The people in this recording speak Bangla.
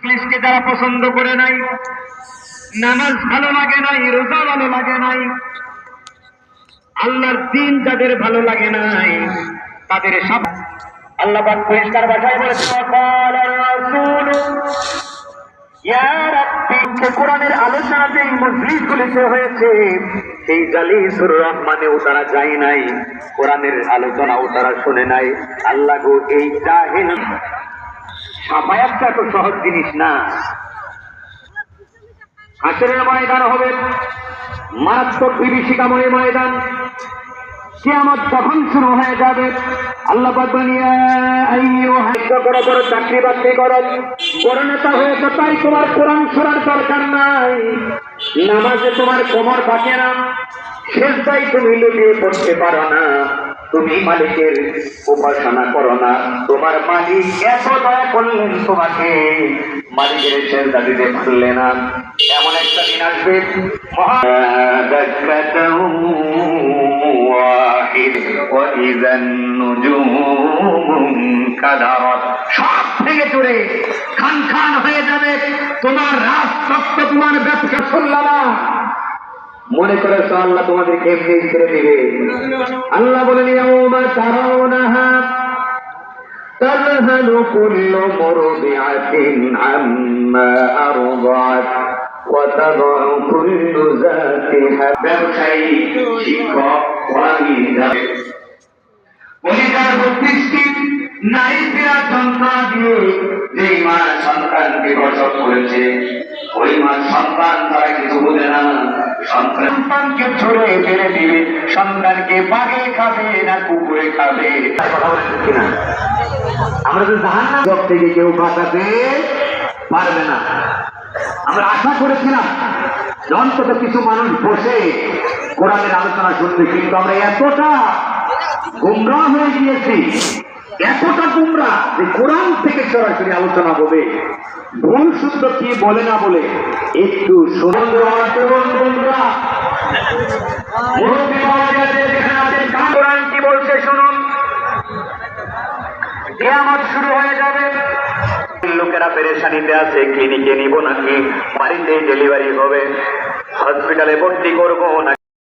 ইংলিশকে যারা পছন্দ করে নাই, নামাজ ভালো লাগে নাই, রোজা ভালো লাগে নাই, আল্লাহর দিন যাদের ভালো লাগে নাই, তাদের সব আল্লাহ পাক পরিষ্কার ভাষায় বলেছেন, ওয়াকালার রাসূলু ইয়া রাব্বি। কোরআনের আলোচনা যেই মজলিসগুলিতে হয়েছে, সেই জালিসুর রহমানেও তারা যায় নাই, কোরআনের আলোচনাও তারা শুনে নাই। আল্লাহ গো, এই জাহিল সাফায়াতটা তো সহজ জিনিস না। হাসরের ময়দান হবে মারাত্মক বিভীষিকাময় ময়দান। কিয়ামত যখন শুরু হয়ে যাবে, আল্লাহ পাক বলেন, ইয়া আইয়ুহা, বড় বড় চাকরি বাকরি করো, বড় নেতা হয়েছে, তাই তোমার কোরআন শোনার দরকার নাই, নামাজে তোমার কোমর থাকে না, সেজদায় তুমি লুটিয়ে পড়তে পারো না, তুমি মালিকের উপাসনা করো না, তোমার মালিক এত দয়া করলেন তোমাকে, মালিকের সেজদা দিতে পারলে না। এমন একটা দিন আসবে, সব থেকে চড়ে খান খান হয়ে যাবে, তোমার রাজতত্ত্ব, তোমার ব্যবসা চললো না। মনে করেছো আল্লাহ তোমাদেরকে এমনি ছেড়ে দিবে? আল্লাহ বলেন, ইয়াউমা তারাউনাহা তাযহালু কুল্লু মুরদিআতিন আম্মা আরদাত ওয়া তাদউ কুল্লু যাতি ব্যবসায়ী, শিক্ষক, পরিবার 32টি নারীরা যন্ত্রণা দিয়ে যেই মা সন্তানকে প্রসব করেছে, ওই মা সন্তান তারা কিছু বোঝে না, সন্তানকে ছড়ে ফেলে দিবে, সন্তানকে বাঘে খাবে না কুকুরে খাবে। কথা বলেন কিনা? আমরা তো জাহান্নাম থেকে কেউ বাঁচাতে পারবে না। আমরা আশা করেছিলাম অন্তত কিছু মানুষ বসে কোরআনের আলোচনা শুনবে, কিন্তু আমরা এতটা গুমরাহ হয়ে গিয়েছি, এতটা গুমরাহ যে কোরআন থেকে সরাসরি আলোচনা হবে, ভুল শুদ্ধ কি বলে না বলে একটু কোরআন কি বলছে শুনুন। কিয়ামত শুরু হয়ে যাবে, লোকেরা পেরেশানিতে আছে, ক্লিনিকে নিব নাকি বাড়িতে ডেলিভারি হবে, হসপিটালে ভর্তি করবো নাকি